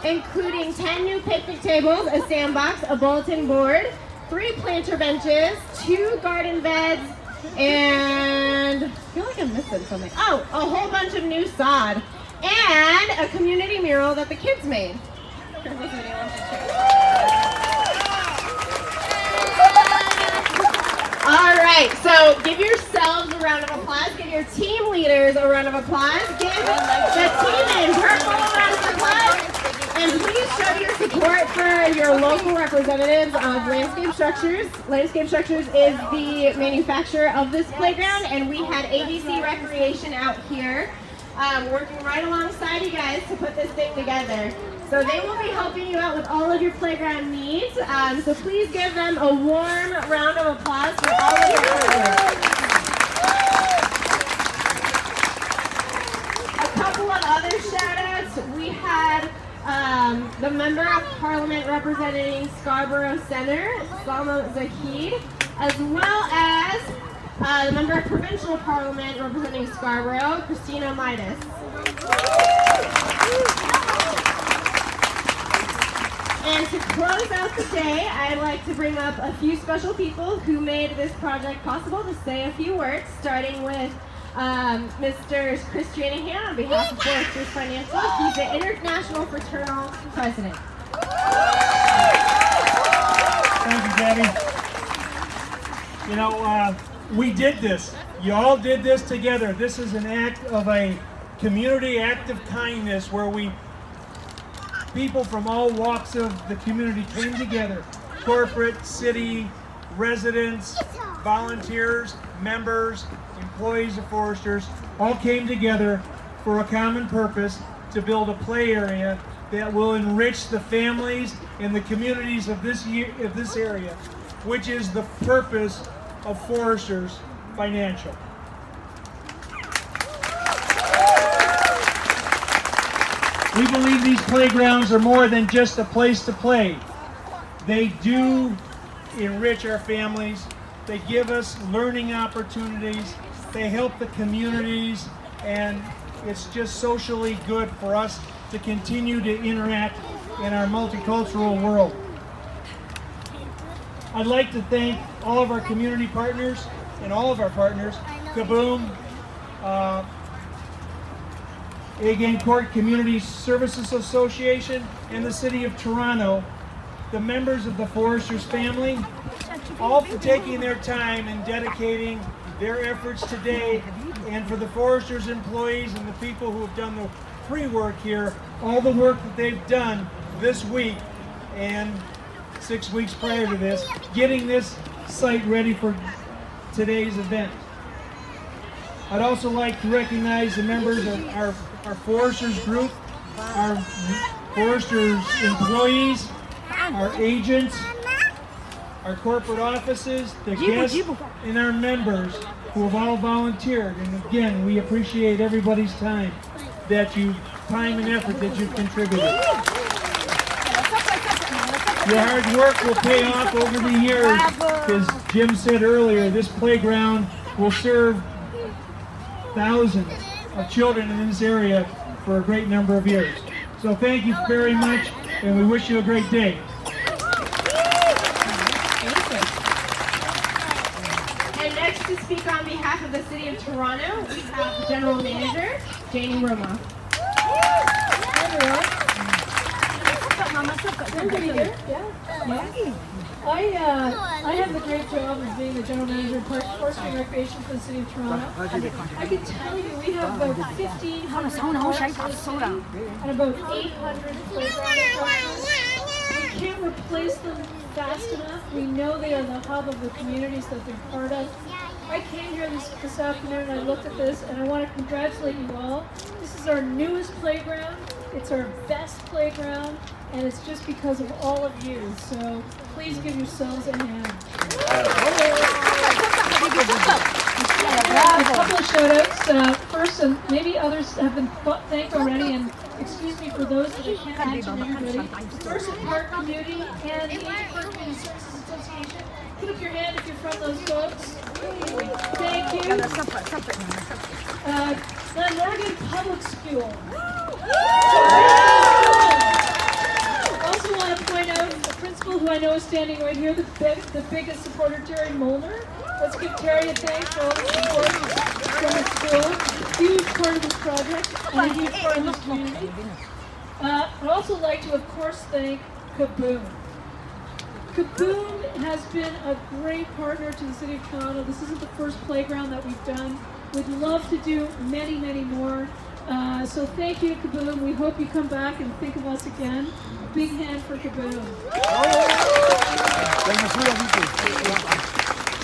including 10 new picnic tables, a sandbox, a bulletin board, 3 planter benches, 2 garden beds, and I feel like I'm missing something. Oh, a whole bunch of new sod, and a community mural that the kids made. All right, so give yourselves a round of applause. Give your team leaders a round of applause. Give the team in purple a round of applause. And please show your support for your local representatives of Landscape Structures. Landscape Structures is the manufacturer of this playground, and we had ABC Recreation out here working right alongside you guys to put this thing together. So they will be helping you out with all of your playground needs. So please give them a warm round of applause for all of your work. A couple of other shout outs. We had the Member of Parliament representing Scarborough Center, Salma Zahid, as well as the Member of Provincial Parliament representing Scarborough, Christina Midas. And to close out the day, I'd like to bring up a few special people who made this project possible to say a few words, starting with Mr. Chris Janahan on behalf of Foresters Financial. He's the International Fraternal President. Thank you, Debbie. You know, we did this. You all did this together. This is an act of a community act of kindness where people from all walks of the community came together. Corporate, city, residents, volunteers, members, employees of Foresters, all came together for a common purpose to build a play area that will enrich the families and the communities of this area, which is the purpose of Foresters Financial. We believe these playgrounds are more than just a place to play. They do enrich our families. They give us learning opportunities. They help the communities, and it's just socially good for us to continue to interact in our multicultural world. I'd like to thank all of our community partners and all of our partners, KaBOOM, Again Court Community Services Association, and the City of Toronto, the members of the Foresters family, all for taking their time and dedicating their efforts today, and for the Foresters employees and the people who have done the pre-work here, all the work that they've done this week and 6 weeks prior to this, getting this site ready for today's event. I'd also like to recognize the members of our Foresters group, our Foresters employees, our agents, our corporate offices, the guests, and our members who have all volunteered. And again, we appreciate everybody's time and effort that you've contributed. Your hard work will pay off over the years. As Jim said earlier, this playground will serve thousands of children in this area for a great number of years. So thank you very much, and we wish you a great day. And next to speak on behalf of the City of Toronto, we have the General Manager, Janie Roma. Everybody here? Yeah. I have the great job of being the general manager of Parks, Forestry and Recreation for the City of Toronto. I can tell you we have about 1,500 parks in the city and about 800 playgrounds. We can't replace them fast enough. We know they are the hub of the communities that they're part of. I came here this afternoon and I looked at this, and I want to congratulate you all. This is our newest playground. It's our best playground, and it's just because of all of you. So please give yourselves a hand. A couple of shout-outs. First, and maybe others have been thanked already, and excuse me for those that I can't mention everybody. First, Park Community and the Asian Park Community Services Association. Put up your hand if you're from those folks. Thank you. Glamorgan Public School. standing right here, the biggest supporter, Terry Molnar. Let's give Terry a thanks for all the support from the school. Huge part of this project and a huge part of this community. I'd also like to, of course, thank KaBOOM. KaBOOM has been a great partner to the City of Toronto. This isn't the first playground that we've done. We'd love to do many, many more. So thank you, KaBOOM. We hope you come back and think of us again. Big hand for KaBOOM.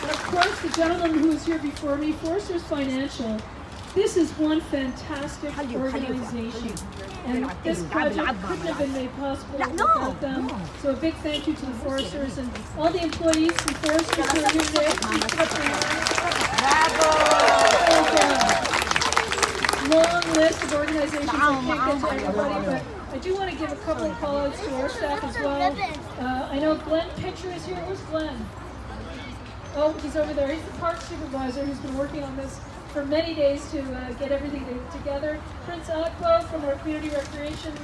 And of course, the gentleman who was here before me, Foresters Financial. This is one fantastic organization. And this project couldn't have been made possible without them. So a big thank you to the Foresters and all the employees from Foresters who are here today. Please put up your hands. Long list of organizations. I can't get to everybody, but I do want to give a couple of call outs to our staff as well. I know Glenn Pitcher is here. Where's Glenn? Oh, he's over there. He's the park supervisor who's been working on this for many days to get everything together. Prince Akbo from our Community Recreation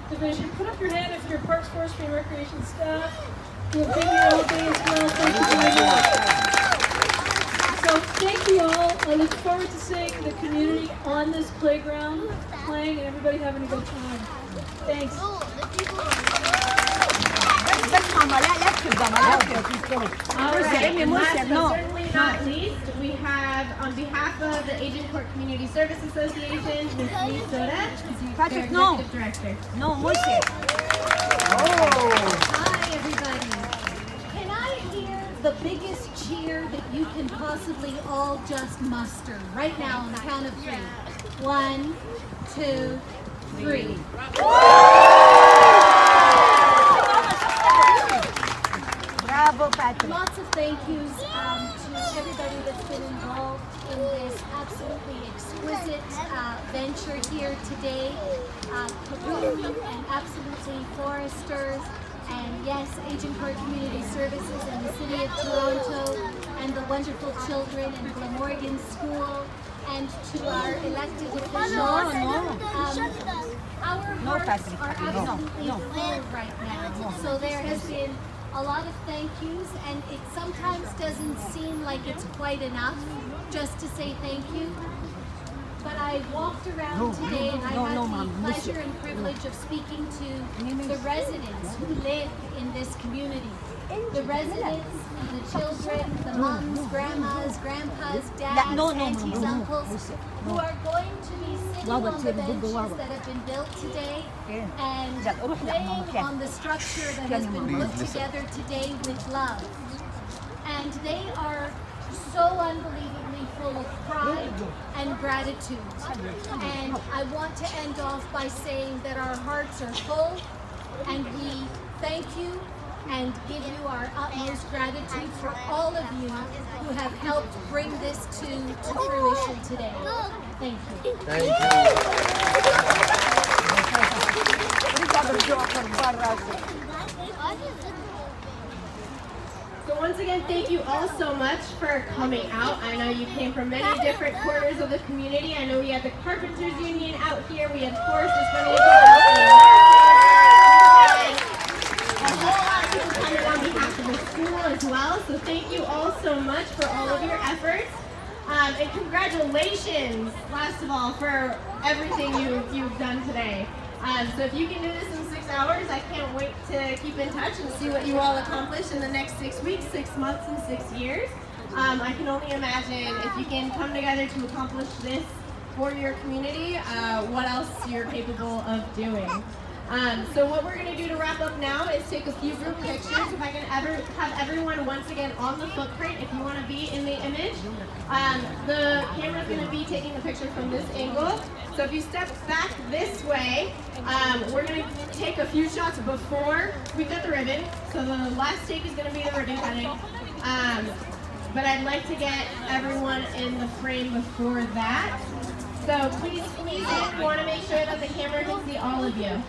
Division. Put up your hand if you're Parks, Forestry, and Recreation staff. We'll be here all day as well. Thank you very much. So thank you all. I look forward to seeing the community on this playground, playing, and everybody having a good time. Thanks. All right, and last but certainly not least, we have, on behalf of the Agent Court Community Service Association, Ms. Lee Soda, their Executive Director. Hi, everybody. Can I hear the biggest cheer that you can possibly all just muster right now on the count of 3? 1, 2, 3. Lots of thank yous to everybody that's been involved in this absolutely exquisite venture here today. KaBOOM and absolutely Foresters, and yes, Agent Court Community Services and the City of Toronto, and the wonderful children in Glamorgan School, and to our elected officials. Our hearts are absolutely full right now. So there has been a lot of thank yous, and it sometimes doesn't seem like it's quite enough just to say thank you. But I walked around today and I had the pleasure and privilege of speaking to the residents who live in this community. The residents, the children, the moms, grandmas, grandpas, dads, aunties, uncles, who are going to be sitting on the benches that have been built today and playing on the structure that has been put together today with love. And they are so unbelievably full of pride and gratitude. And I want to end off by saying that our hearts are full, and we thank you and give you our utmost gratitude for all of you who have helped bring this to fruition today. Thank you. Thank you. So once again, thank you all so much for coming out. I know you came from many different corners of the community. I know we had the Carpenters Union out here. We had Foresters Financial out here. A whole lot of people coming on behalf of the school as well. So thank you all so much for all of your efforts. And congratulations, last of all, for everything you've done today. So if you can do this in 6 hours, I can't wait to keep in touch and see what you all accomplish in the next 6 weeks, 6 months, and 6 years. I can only imagine if you can come together to accomplish this for your community, what else you're capable of doing. So what we're going to do to wrap up now is take a few group pictures. If I can have everyone once again on the footprint, if you want to be in the image. The camera's going to be taking the picture from this angle. So if you step back this way, we're going to take a few shots before we cut the ribbon. So the last take is going to be the ribbon cutting. But I'd like to get everyone in the frame before that. So please squeeze in. We want to make sure that the camera can see all of you.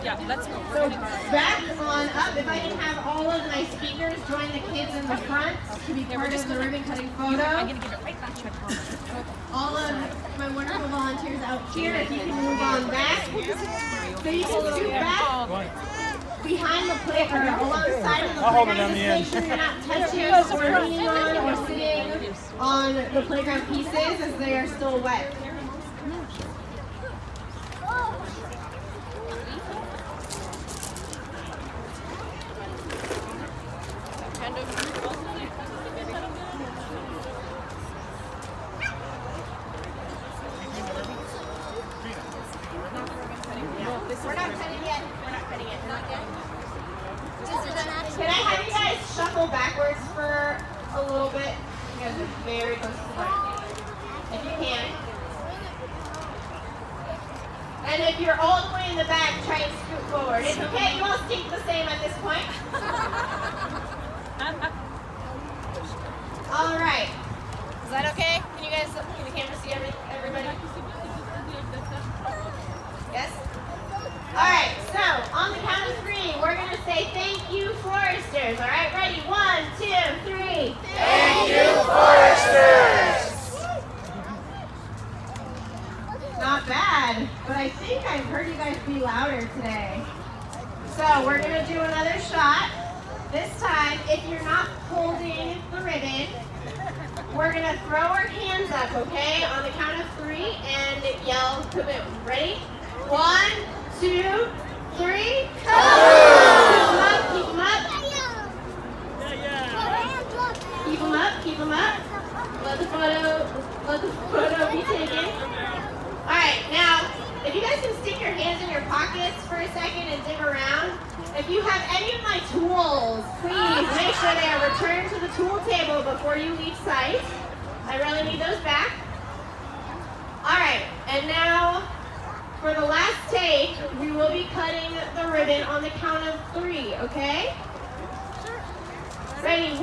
Yeah, let's go. So back on up, if I can have all of my speakers join the kids in the front to be part of the ribbon cutting photo. I'm going to give it right back to you. All of my wonderful volunteers out here, if you can move on back. So you can scoot back. behind the play or alongside of the I'll hold it playground. on the Just make end. sure you're not touching or leaning on or sitting on the playground pieces as they are still wet. We're not cutting yet. We're not cutting it. Not yet. Can I have you guys shuffle backwards for a little bit? You guys are very close to the front. If you can. And if you're all the way in the back, try and scoot forward. It's okay. You all stink the same at this point. All right. Is that okay? Can you guys, can the camera see everybody? Yes? All right, so on the count of 3, we're going to say thank you, Foresters. All right, ready? 1, 2, 3. Thank you, Foresters. Not bad, but I think I've heard you guys be louder today. So we're going to do another shot. This time, if you're not holding the ribbon, we're going to throw our hands up, okay, on the count of 3 and yell KaBOOM. Ready? 1, 2, 3. KaBOOM! Keep them up, keep them up. Keep them up, keep them up. Let the photo be taken. All right, now, if you guys can stick your hands in your pockets for a second and dig around. If you have any of my tools, please make sure they are returned to the tool table before you leave site. I really need those back. All right, and now for the last take, we will be cutting the ribbon on the count of 3, okay? Ready? 1,